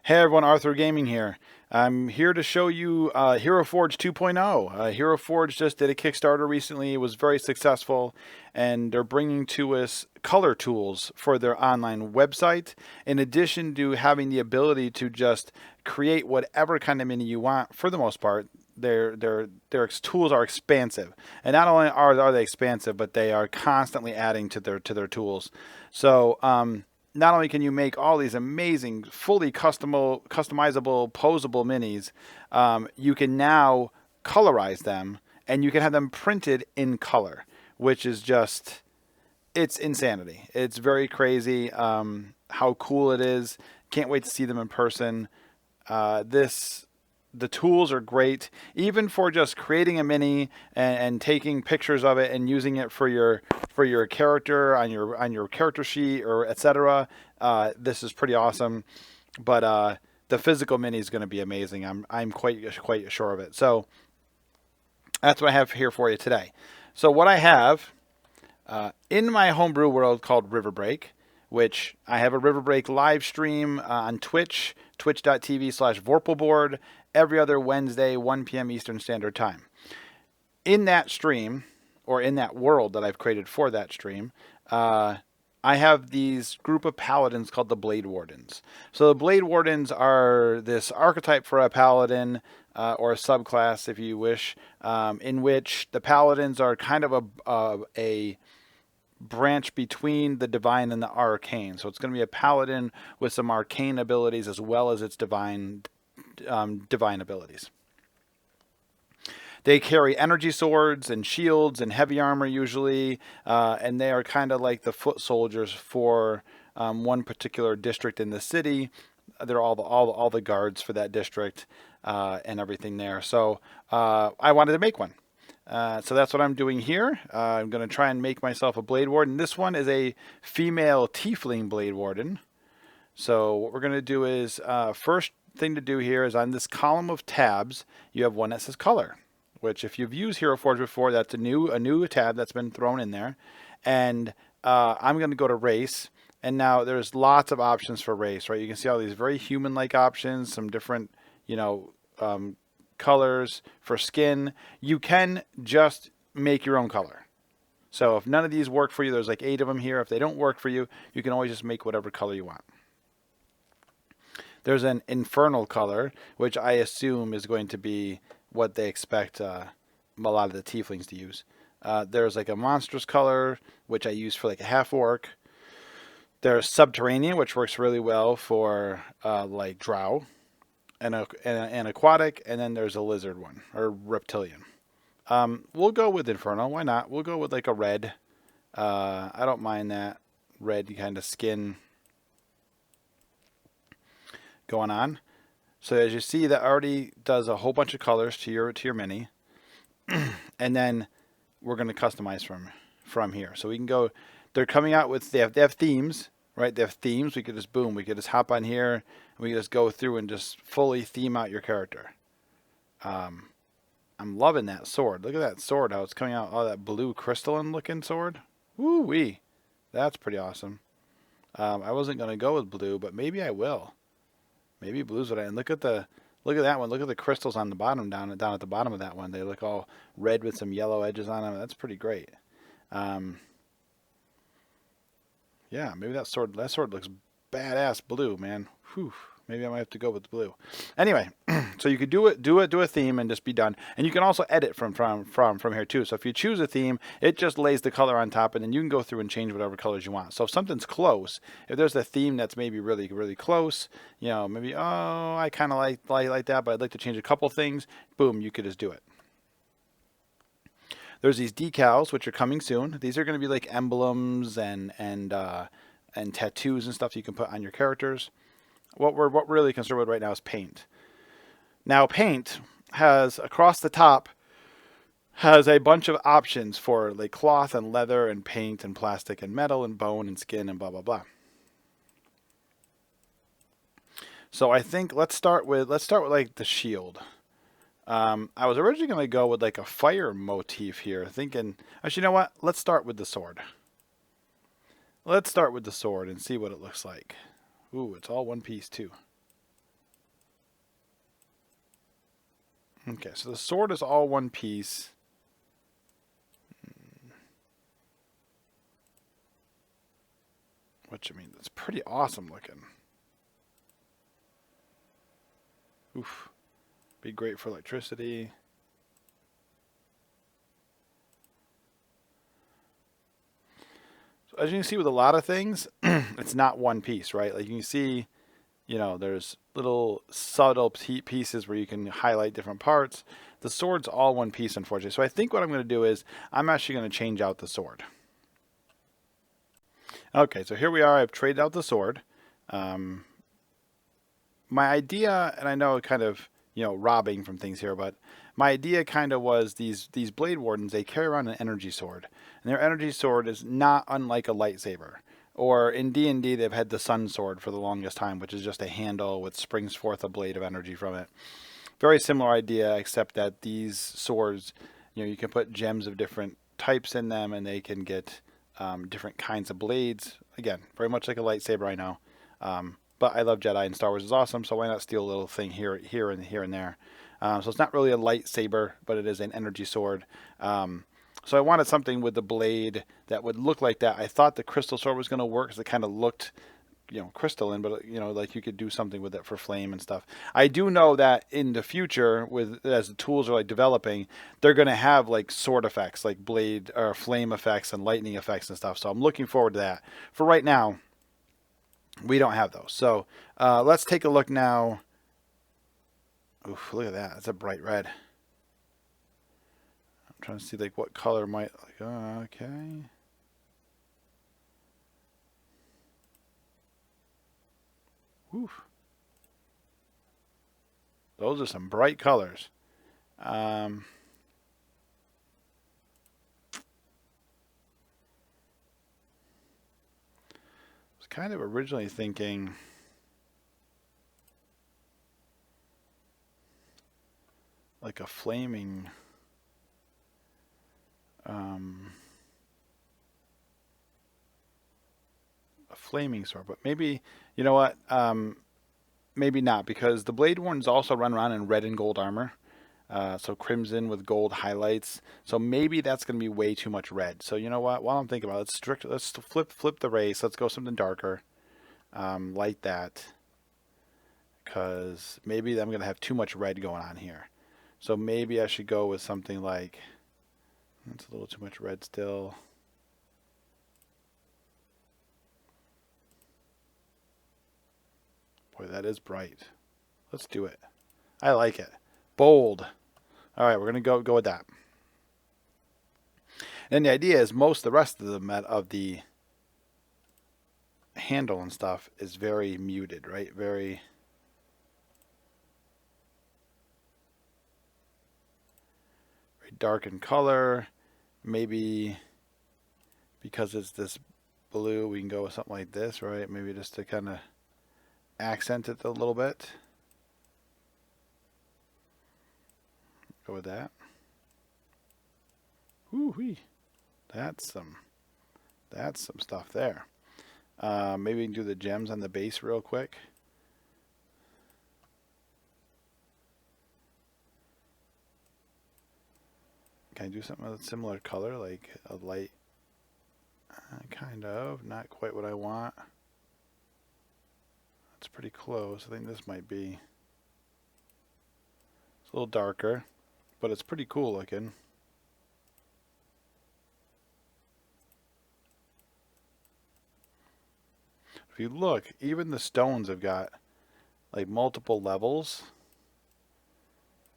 Hey everyone, Arthur Gaming here. I'm here to show you Heroforge 2.0. Heroforge just did a Kickstarter recently. It was very successful, and they're bringing to us color tools for their online website. In addition to having the ability to just create whatever kind of mini you want, for the most part, their tools are expansive, and not only are they expansive, but they are constantly adding to their tools. So. Not only can you make all these amazing, fully customizable, posable minis, you can now colorize them and you can have them printed in color, which is just, it's insanity. It's very crazy how cool it is. Can't wait to see them in person. The tools are great, even for just creating a mini and taking pictures of it and using it for your character on your character sheet or etc. This is pretty awesome, but the physical mini is going to be amazing. I'm quite sure of it. So that's what I have here for you today. So what I have in my homebrew world called Riverbreak, which I have a Riverbreak live stream on Twitch, twitch.tv/vorpalboard, every other Wednesday, 1 p.m. Eastern Standard Time. In that stream, or in that world that I've created for that stream, I have these group of paladins called the Bladewardens. So the Bladewardens are this archetype for a paladin, or a subclass, if you wish, in which the paladins are kind of a branch between the divine and the arcane. So it's going to be a paladin with some arcane abilities as well as its divine abilities. They carry energy swords and shields and heavy armor usually, and they are kind of like the foot soldiers for one particular district in the city. They're all the guards for that district and everything there. So I wanted to make one. So that's what I'm doing here. I'm going to try and make myself a Bladewarden. This one is a female tiefling Bladewarden. So what we're going to do is, first thing to do here is on this column of tabs, you have one that says color, which if you've used Heroforge before, that's a new tab that's been thrown in there. And I'm going to go to race. And now there's lots of options for race, right? You can see all these very human-like options, some different, colors for skin. You can just make your own color. So if none of these work for you, there's like 8 of them here. If they don't work for you, you can always just make whatever color you want. There's an infernal color, which I assume is going to be what they expect a lot of the tieflings to use. There's like a monstrous color, which I use for like a half orc. There's subterranean, which works really well for like drow. And an aquatic, and then there's a lizard one, or reptilian. We'll go with infernal. Why not? We'll go with like a red. I don't mind that red kind of skin going on. So as you see, that already does a whole bunch of colors to your mini, and then we're going to customize from here. So we can go. They're coming out with they have themes, right? They have themes. We could just hop on here and we can just go through and just fully theme out your character. I'm loving that sword. Look at that sword, how it's coming out, all that blue crystalline looking sword. Woo wee, that's pretty awesome. I wasn't gonna go with blue, but maybe I will. Maybe blue's what and look at that one. Look at the crystals on the bottom down at the bottom of that one. They look all red with some yellow edges on them. That's pretty great. Yeah, maybe that sword looks badass blue, man. Whew. Maybe I might have to go with blue. Anyway, so you could do a theme and just be done. And you can also edit from here too. So if you choose a theme, it just lays the color on top, and then you can go through and change whatever colors you want. So if something's close, if there's a theme that's maybe really, really close, maybe I kind of like that, but I'd like to change a couple things. Boom, you could just do it. There's these decals, which are coming soon. These are going to be like emblems and tattoos and stuff you can put on your characters. What we're really concerned with right now is paint. Now, paint has, across the top, has a bunch of options for like cloth and leather and paint and plastic and metal and bone and skin and blah, blah, blah. So I think let's start with like the shield. I was originally going to go with like a fire motif here, thinking, actually, you know what? Let's start with the sword. Let's start with the sword and see what it looks like. Ooh, it's all one piece too. Okay, so the sword is all one piece. What you mean? It's pretty awesome looking. Oof. Be great for electricity. So as you can see with a lot of things, it's not one piece, right? Like you can see, you know, there's little subtle pieces where you can highlight different parts. The sword's all one piece, unfortunately. So I think what I'm going to do is I'm actually going to change out the sword. Okay, so here we are. I've traded out the sword. My idea, and I know kind of, you know, robbing from things here, but my idea kind of was these Bladewardens, they carry around an energy sword. And their energy sword is not unlike a lightsaber. Or in D&D, they've had the sun sword for the longest time, which is just a handle which springs forth a blade of energy from it. Very similar idea, except that these swords, you know, you can put gems of different types in them, and they can get different kinds of blades. Again, very much like a lightsaber, I know. But I love Jedi, and Star Wars is awesome, so why not steal a little thing here and there. So it's not really a lightsaber, but it is an energy sword. So I wanted something with the blade that would look like that. I thought the crystal sword was going to work because it kind of looked, you know, crystalline, but you know, like you could do something with it for flame and stuff. I do know that in the future, with as the tools are like developing, they're going to have like sword effects, like blade or flame effects and lightning effects and stuff. So I'm looking forward to that. For right now, we don't have those. So let's take a look now. Oof, look at that. That's a bright red. I'm trying to see like what color might, like, okay. Oof. Those are some bright colors. I was kind of originally thinking like a flaming sword, but maybe, you know what, maybe not, because the Bladewardens also run around in red and gold armor, so crimson with gold highlights, so maybe that's going to be way too much red. So you know what, while I'm thinking about it, let's flip the race. Let's go something darker, like that, because maybe I'm going to have too much red going on here. So maybe I should go with something like, that's a little too much red still. Boy, that is bright. Let's do it. I like it. Bold. All right, we're going to go with that. And the idea is most of the rest of the handle and stuff is very muted, right? Very dark in color. Maybe because it's this blue, we can go with something like this, right? Maybe just to kind of accent it a little bit. Go with that. Woo-wee. That's some stuff there. Maybe we can do the gems on the base real quick. Can I do something with a similar color, like a light, kind of, not quite what I want. That's pretty close. I think this might be, it's a little darker, but it's pretty cool looking. If you look, even the stones have got like multiple levels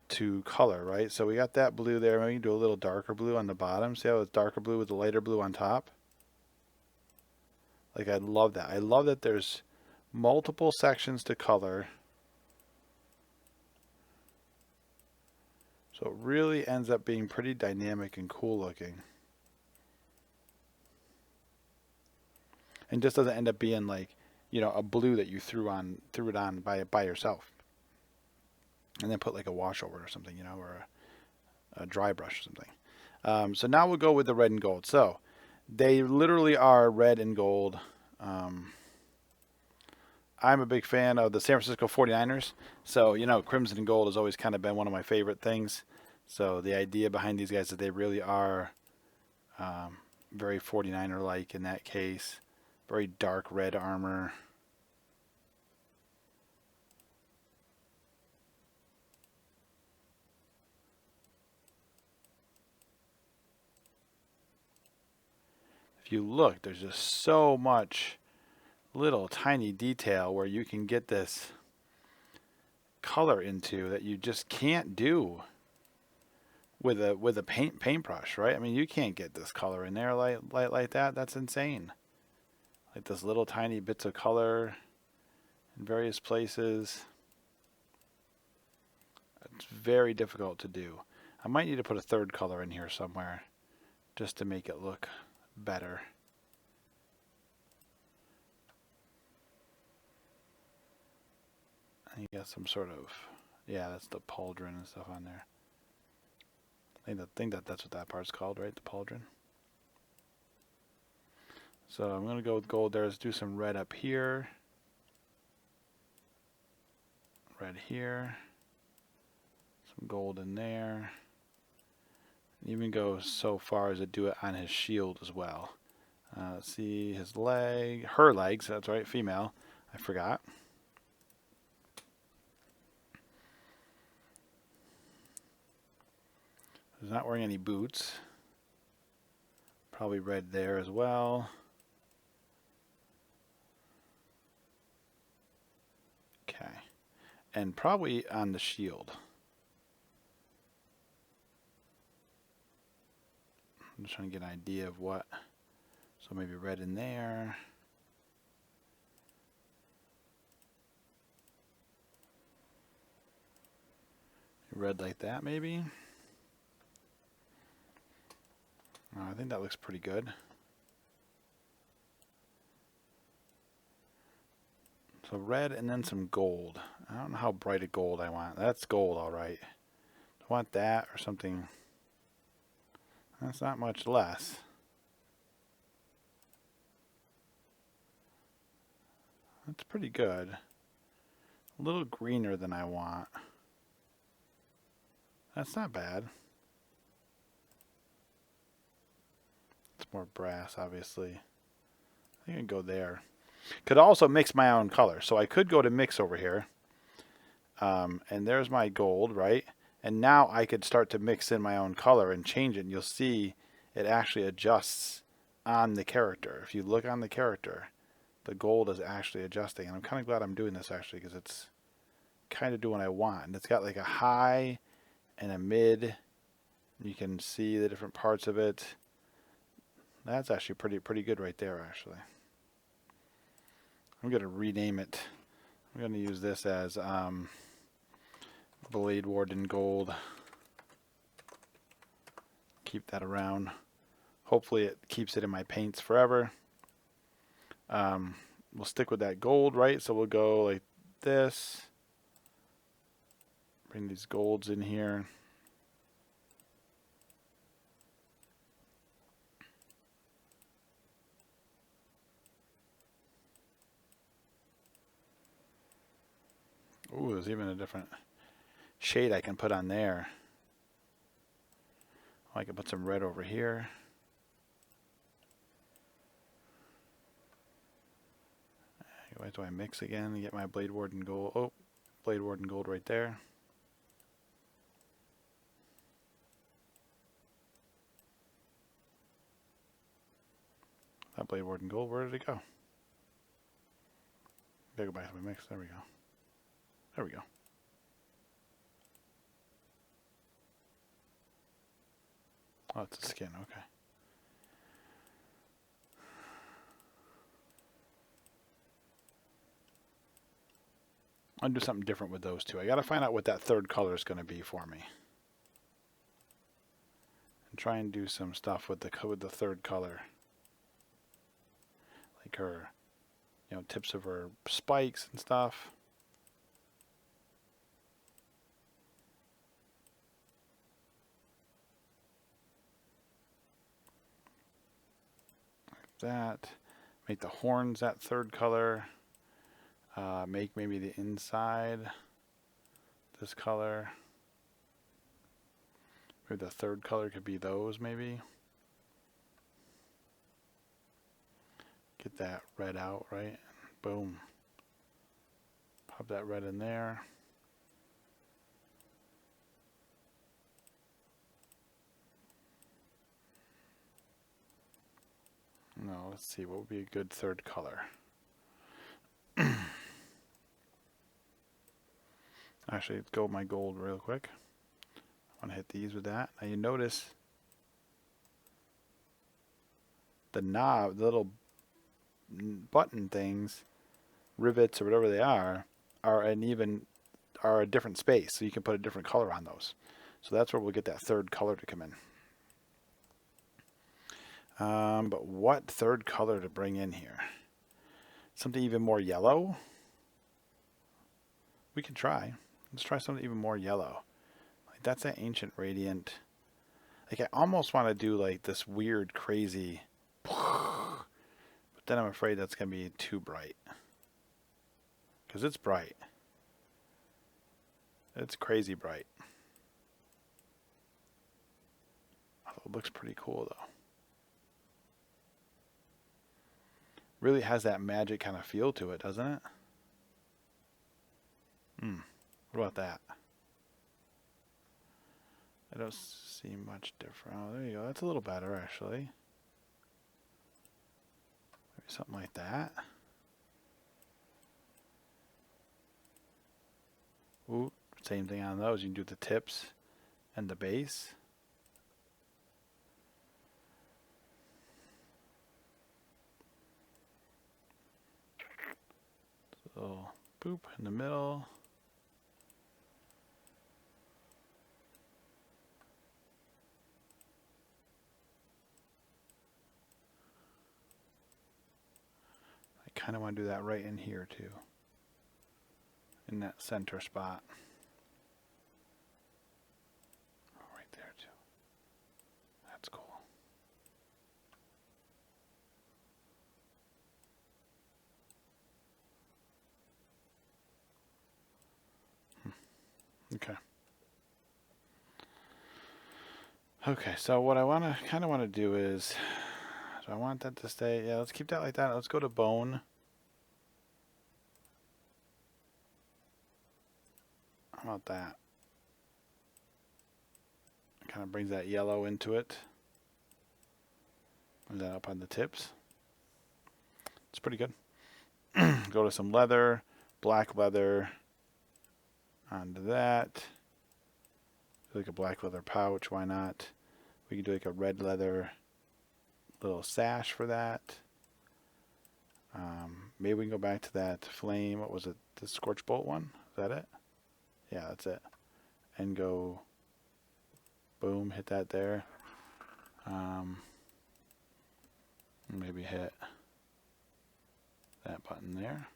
to color, right? So we got that blue there. Maybe we can do a little darker blue on the bottom. See how it's darker blue with the lighter blue on top? Like, I love that. I love that there's multiple sections to color. So it really ends up being pretty dynamic and cool looking. And just doesn't end up being like, you know, a blue that you threw it on by yourself. And then put like a wash over it or something, you know, or a dry brush or something. So now we'll go with the red and gold. So they literally are red and gold. I'm a big fan of the San Francisco 49ers. So, you know, crimson and gold has always kind of been one of my favorite things. So the idea behind these guys is that they really are very 49er-like in that case. Very dark red armor. If you look, there's just so much little tiny detail where you can get this color into that you just can't do with a paintbrush, right? I mean, you can't get this color in there like that. That's insane. Like this little tiny bits of color in various places. It's very difficult to do. I might need to put a third color in here somewhere just to make it look better. You got some sort of, yeah, that's the pauldron and stuff on there. I think that's what that part's called, right? The pauldron. So I'm going to go with gold there. Let's do some red up here. Red here. Some gold in there. Even go so far as to do it on his shield as well. Let's see his leg, her legs, that's right, female. I forgot. He's not wearing any boots. Probably red there as well. Okay. And probably on the shield. I'm just trying to get an idea of what. So maybe red in there. Red like that maybe. I think that looks pretty good. So red and then some gold. I don't know how bright a gold I want. That's gold, all right. I want that or something. That's not much less. That's pretty good. A little greener than I want. That's not bad. It's more brass, obviously. I think I can go there. Could also mix my own color. So I could go to mix over here. And there's my gold, right? And now I could start to mix in my own color and change it. And you'll see it actually adjusts on the character. If you look on the character, the gold is actually adjusting. And I'm kind of glad I'm doing this actually because it's kind of doing what I want. And it's got like a high and a mid. You can see the different parts of it. That's actually pretty good right there actually. I'm going to rename it. I'm going to use this as Bladewarden Gold. Keep that around. Hopefully it keeps it in my paints forever. We'll stick with that gold, right? So we'll go like this. Bring these golds in here. Ooh, there's even a different shade I can put on there. Oh, I can put some red over here. Why do I mix again and get my Bladewarden gold? Oh, Bladewarden gold right there. That Bladewarden gold, where did it go? Gotta go back to my mix. There we go. There we go. Oh, it's a skin. Okay. I'll do something different with those two. I got to find out what that third color is going to be for me. And try and do some stuff with the third color. Like her, you know, tips of her spikes and stuff. Like that. Make the horns that third color. Make maybe the inside this color. Maybe the third color could be those, maybe. Get that red out, right? Boom. Pop that red in there. No, let's see, what would be a good third color? Actually, let's go with my gold real quick. I want to hit these with that. Now you notice the knob, the little button things, rivets or whatever they are a different space, so you can put a different color on those. So that's where we'll get that third color to come in. But what third color to bring in here? Something even more yellow? We can try. Let's try something even more yellow. Like that's that ancient radiant. Like I almost want to do like this weird crazy, but then I'm afraid that's going to be too bright. Because it's bright. It's crazy bright. It looks pretty cool though. Really has that magic kind of feel to it, doesn't it? What about that? I don't see much different. Oh, there you go. That's a little better, actually. Maybe something like that. Ooh, same thing on those. You can do the tips and the base. So, boop in the middle. I kind of want to do that right in here too. In that center spot. Right there too. That's cool. Okay. Okay, so what I kind of want to do is, do I want that to stay? Yeah, let's keep that like that. Let's go to bone. How about that? It kind of brings that yellow into it. Move that up on the tips. It's pretty good. Go to some leather, black leather. Onto that. Do like a black leather pouch, why not? We can do like a red leather little sash for that. Maybe we can go back to that flame. What was it? The scorch bolt one? Is that it? Yeah, that's it. And go boom, hit that there. Maybe hit that button there.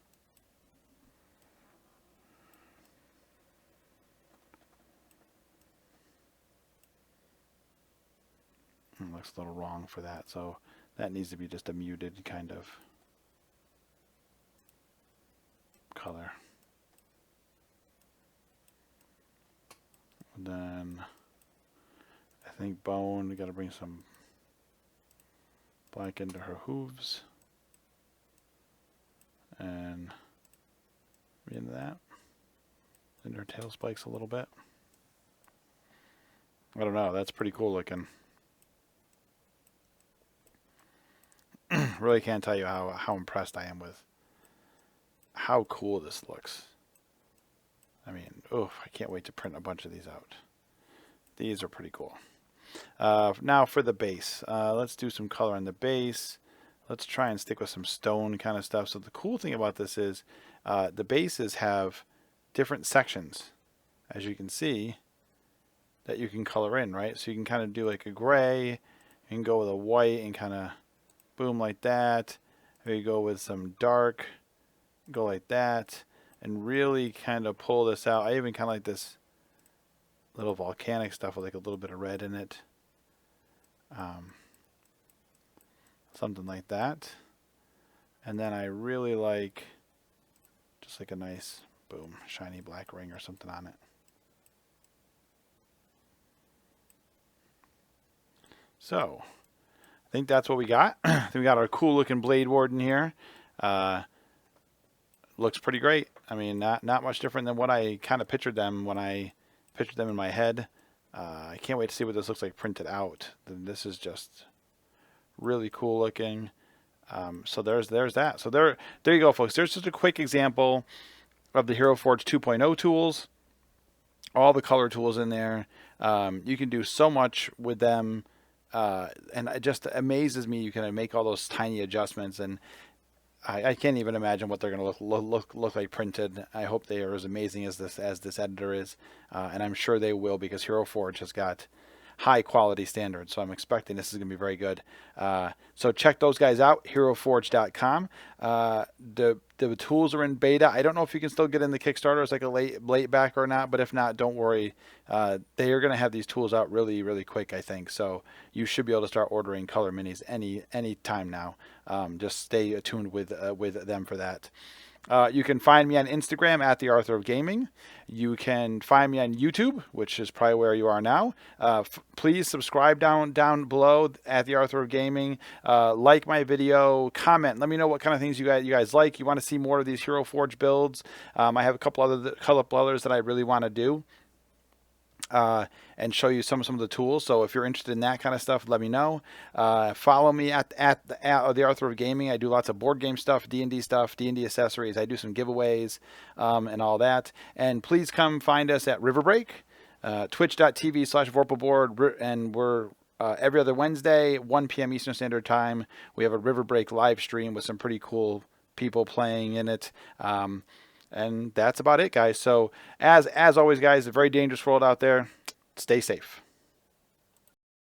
Looks a little wrong for that, so that needs to be just a muted kind of color. And then I think bone, we got to bring some black into her hooves and into that, into her tail spikes a little bit. I don't know, that's pretty cool looking. Really can't tell you how impressed I am with how cool this looks. I mean, oof, I can't wait to print a bunch of these out. These are pretty cool. Now for the base. Let's do some color on the base. Let's try and stick with some stone kind of stuff. So the cool thing about this is the bases have different sections, as you can see, that you can color in, right? So you can kind of do like a gray, you can go with a white and kind of boom like that. Or you go with some dark, go like that, and really kind of pull this out. I even kind of like this little volcanic stuff with like a little bit of red in it. Something like that. And then I really like Just like a nice, boom, shiny black ring or something on it. So, I think that's what we got. We got our cool looking Bladewarden here. Looks pretty great. I mean, not much different than what I kind of pictured them when I pictured them in my head. I can't wait to see what this looks like printed out. This is just really cool looking. So there's that. So there you go, folks. There's just a quick example of the Heroforge 2.0 tools. All the color tools in there. You can do so much with them. And it just amazes me you can make all those tiny adjustments, and I can't even imagine what they're going to look like printed. I hope they are as amazing as this editor is, and I'm sure they will, because Heroforge has got high quality standards, so I'm expecting this is going to be very good. So check those guys out, heroforge.com. The tools are in beta. I don't know if you can still get in the Kickstarter as like a late back or not, but if not, don't worry. They are going to have these tools out really quick, I think. So you should be able to start ordering color minis any time now. Just stay attuned with them for that. You can find me on Instagram at the Arthur of Gaming. You can find me on YouTube, which is probably where you are now. Please subscribe down below at the Arthur of Gaming. Like my video, comment. Let me know what kind of things you guys like. You want to see more of these Heroforge builds. I have a couple others that I really want to do. And show you some of the tools. So if you're interested in that kind of stuff, let me know. Follow me at the Arthur of Gaming. I do lots of board game stuff, D&D stuff, D&D accessories. I do some giveaways and all that. And please come find us at Riverbreak, twitch.tv/vorpalboard, and we're every other Wednesday, 1 p.m. Eastern Standard Time. We have a Riverbreak live stream with some pretty cool people playing in it. And that's about it, guys. So as always, guys, a very dangerous world out there. Stay safe.